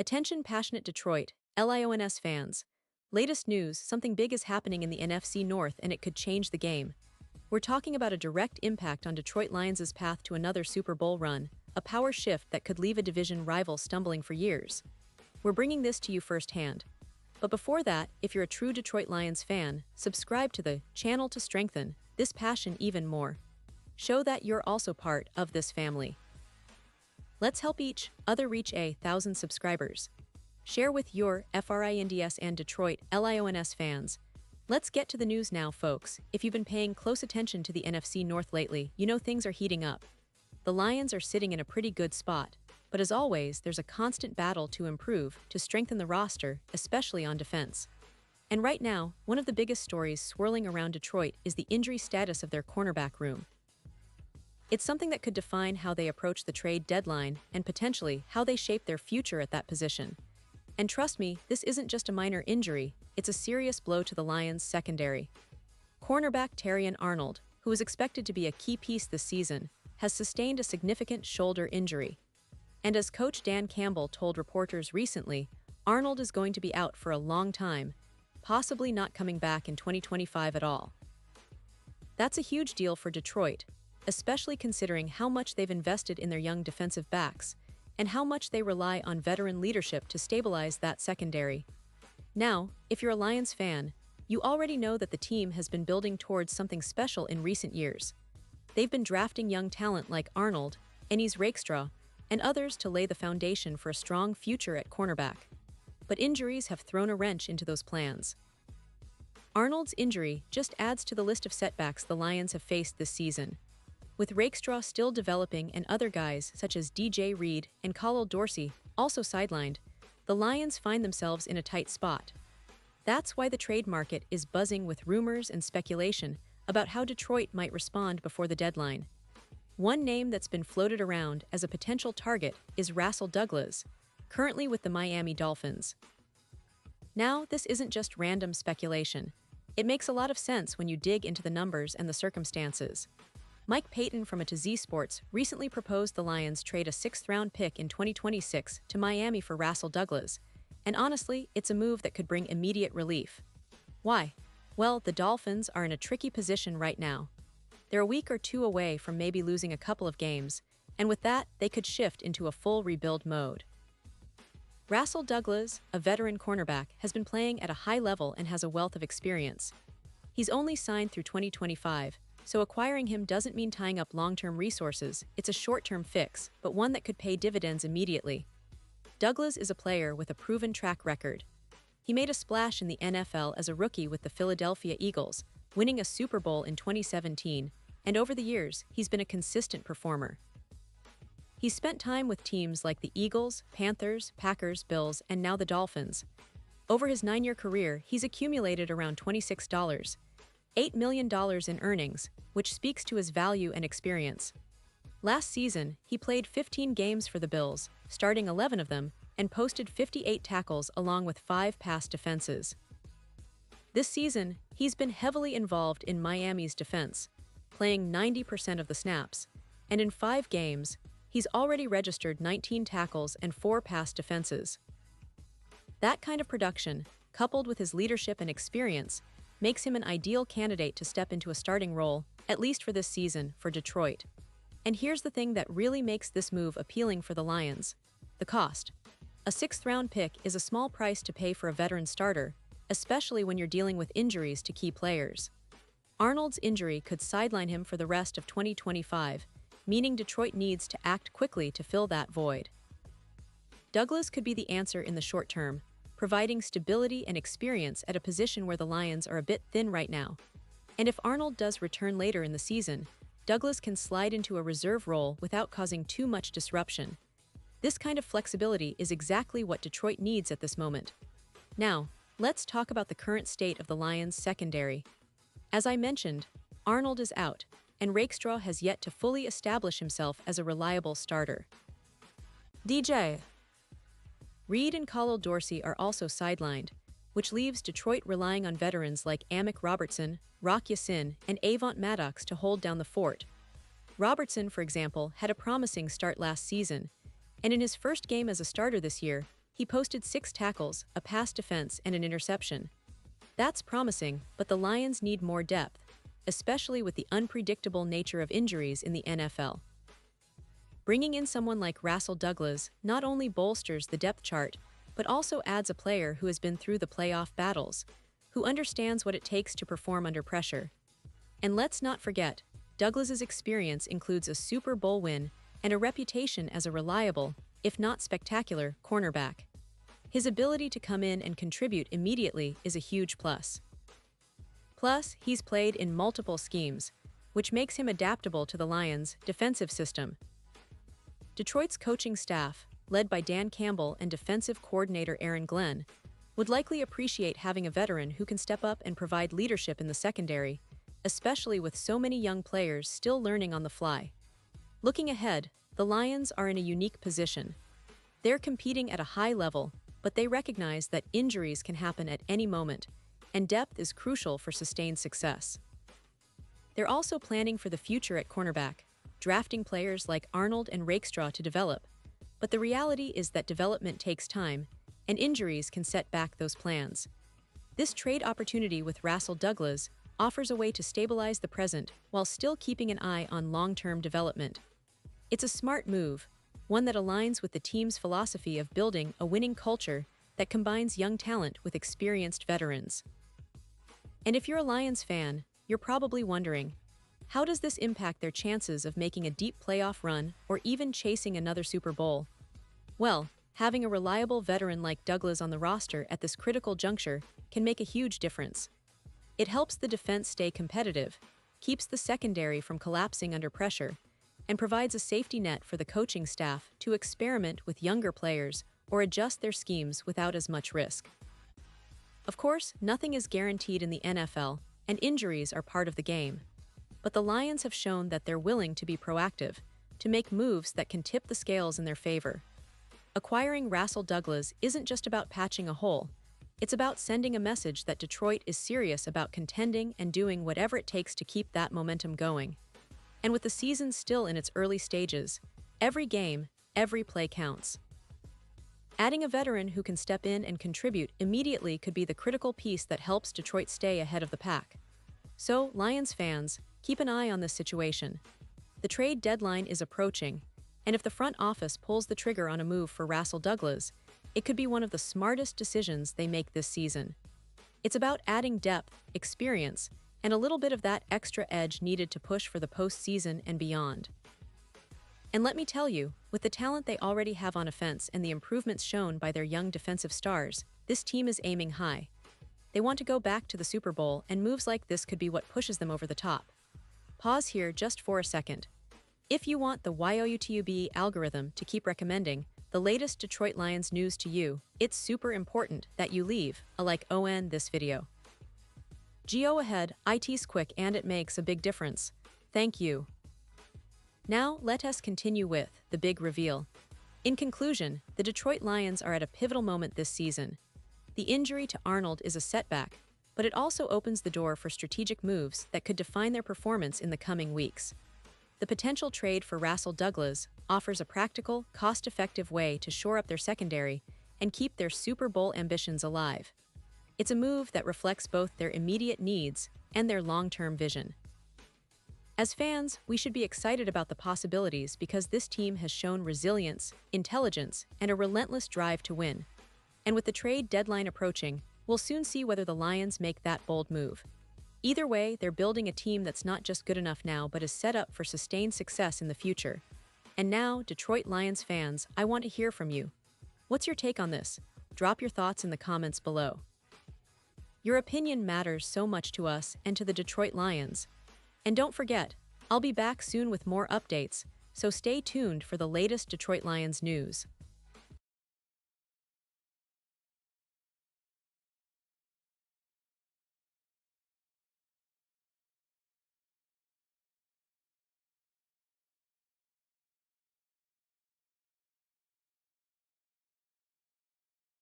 Attention passionate Detroit, Lions fans. Latest news, something big is happening in the NFC North and it could change the game. We're talking about a direct impact on Detroit Lions' path to another Super Bowl run, a power shift that could leave a division rival stumbling for years. We're bringing this to you firsthand. But before that, if you're a true Detroit Lions fan, subscribe to the channel to strengthen this passion even more. Show that you're also part of this family. Let's help each other reach 1,000 subscribers. Share with your FRINDS and Detroit Lions fans. Let's get to the news now, folks. If you've been paying close attention to the NFC North lately, you know things are heating up. The Lions are sitting in a pretty good spot, but as always, there's a constant battle to improve, to strengthen the roster, especially on defense. And right now, one of the biggest stories swirling around Detroit is the injury status of their cornerback room. It's something that could define how they approach the trade deadline and potentially how they shape their future at that position. And trust me, this isn't just a minor injury, it's a serious blow to the Lions' secondary. Cornerback Terrion Arnold, who is expected to be a key piece this season, has sustained a significant shoulder injury. And as coach Dan Campbell told reporters recently, Arnold is going to be out for a long time, possibly not coming back in 2025 at all. That's a huge deal for Detroit, especially considering how much they've invested in their young defensive backs and how much they rely on veteran leadership to stabilize that secondary. Now, if you're a Lions fan, you already know that the team has been building towards something special in recent years. They've been drafting young talent like Arnold, Ennis Rakestraw, and others to lay the foundation for a strong future at cornerback. But injuries have thrown a wrench into those plans. Arnold's injury just adds to the list of setbacks the Lions have faced this season. With Rakestraw still developing and other guys such as DJ Reed and Khalil Dorsey also sidelined, the Lions find themselves in a tight spot. That's why the trade market is buzzing with rumors and speculation about how Detroit might respond before the deadline. One name that's been floated around as a potential target is Rasul Douglas, currently with the Miami Dolphins. Now, this isn't just random speculation. It makes a lot of sense when you dig into the numbers and the circumstances. Mike Payton from A to Z Sports recently proposed the Lions trade a 6th-round pick in 2026 to Miami for Rasul Douglas, and honestly, it's a move that could bring immediate relief. Why? Well, the Dolphins are in a tricky position right now. They're a week or two away from maybe losing a couple of games, and with that, they could shift into a full rebuild mode. Rasul Douglas, a veteran cornerback, has been playing at a high level and has a wealth of experience. He's only signed through 2025, so acquiring him doesn't mean tying up long-term resources. It's a short-term fix, but one that could pay dividends immediately. Douglas is a player with a proven track record. He made a splash in the NFL as a rookie with the Philadelphia Eagles, winning a Super Bowl in 2017, and over the years, he's been a consistent performer. He's spent time with teams like the Eagles, Panthers, Packers, Bills, and now the Dolphins. Over his 9-year career, he's accumulated around $8 million in earnings, which speaks to his value and experience. Last season, he played 15 games for the Bills, starting 11 of them, and posted 58 tackles along with 5 pass defenses. This season, he's been heavily involved in Miami's defense, playing 90% of the snaps, and in 5 games, he's already registered 19 tackles and 4 pass defenses. That kind of production, coupled with his leadership and experience, makes him an ideal candidate to step into a starting role, at least for this season, for Detroit. And here's the thing that really makes this move appealing for the Lions: the cost. A 6th-round pick is a small price to pay for a veteran starter, especially when you're dealing with injuries to key players. Arnold's injury could sideline him for the rest of 2025, meaning Detroit needs to act quickly to fill that void. Douglas could be the answer in the short term, providing stability and experience at a position where the Lions are a bit thin right now. And if Arnold does return later in the season, Douglas can slide into a reserve role without causing too much disruption. This kind of flexibility is exactly what Detroit needs at this moment. Now, let's talk about the current state of the Lions' secondary. As I mentioned, Arnold is out, and Rakestraw has yet to fully establish himself as a reliable starter. DJ Reed and Khalil Dorsey are also sidelined, which leaves Detroit relying on veterans like Amick Robertson, Rock Ya-Sin, and Avant Maddox to hold down the fort. Robertson, for example, had a promising start last season, and in his first game as a starter this year, he He posted 6 tackles, a pass defense, and an interception. That's promising, but the Lions need more depth, especially with the unpredictable nature of injuries in the NFL. Bringing in someone like Rasul not only bolsters the depth chart, but also adds a player who has been through the playoff battles, who understands what it takes to perform under pressure. And let's not forget, Douglas's experience includes a Super Bowl win and a reputation as a reliable, if not spectacular, cornerback. His ability to come in and contribute immediately is a huge plus. Plus, he's played in multiple schemes, which makes him adaptable to the Lions' defensive system. Detroit's coaching staff, led by Dan Campbell and defensive coordinator Aaron Glenn, would likely appreciate having a veteran who can step up and provide leadership in the secondary, especially with so many young players still learning on the fly. Looking ahead, the Lions are in a unique position. They're competing at a high level, but they recognize that injuries can happen at any moment, and depth is crucial for sustained success. They're also planning for the future at cornerback, drafting players like Arnold and Rakestraw to develop, but the reality is that development takes time, and injuries can set back those plans. This trade opportunity with Rasul offers a way to stabilize the present while still keeping an eye on long-term development. It's a smart move, one that aligns with the team's philosophy of building a winning culture that combines young talent with experienced veterans. And if you're a Lions fan, you're probably wondering, how does this impact their chances of making a deep playoff run or even chasing another Super Bowl? Well, having a reliable veteran like Douglas on the roster at this critical juncture can make a huge difference. It helps the defense stay competitive, keeps the secondary from collapsing under pressure, and provides a safety net for the coaching staff to experiment with younger players or adjust their schemes without as much risk. Of course, nothing is guaranteed in the NFL, and injuries are part of the game. But the Lions have shown that they're willing to be proactive, to make moves that can tip the scales in their favor. Acquiring Rasul isn't just about patching a hole. It's about sending a message that Detroit is serious about contending and doing whatever it takes to keep that momentum going. And with the season still in its early stages, every game, every play counts. Adding a veteran who can step in and contribute immediately could be the critical piece that helps Detroit stay ahead of the pack. So, Lions fans, keep an eye on this situation. The trade deadline is approaching, and if the front office pulls the trigger on a move for Rasul it could be one of the smartest decisions they make this season. It's about adding depth, experience, and a little bit of that extra edge needed to push for the postseason and beyond. And let me tell you, with the talent they already have on offense and the improvements shown by their young defensive stars, this team is aiming high. They want to go back to the Super Bowl, and moves like this could be what pushes them over the top. Pause here just for a second. If you want the YouTube algorithm to keep recommending the latest Detroit Lions news to you, it's super important that you leave a like on this video. Go ahead, it's quick and it makes a big difference. Thank you. Now, let us continue with the big reveal. In conclusion, the Detroit Lions are at a pivotal moment this season. The injury to Arnold is a setback, but it also opens the door for strategic moves that could define their performance in the coming weeks. The potential trade for Rasul offers a practical, cost-effective way to shore up their secondary and keep their Super Bowl ambitions alive. It's a move that reflects both their immediate needs and their long-term vision. As fans, we should be excited about the possibilities because this team has shown resilience, intelligence, and a relentless drive to win. And with the trade deadline approaching, we'll soon see whether the Lions make that bold move. Either way, they're building a team that's not just good enough now but is set up for sustained success in the future. And now, Detroit Lions fans, I want to hear from you. What's your take on this? Drop your thoughts in the comments below. Your opinion matters so much to us and to the Detroit Lions. And don't forget, I'll be back soon with more updates, so stay tuned for the latest Detroit Lions news.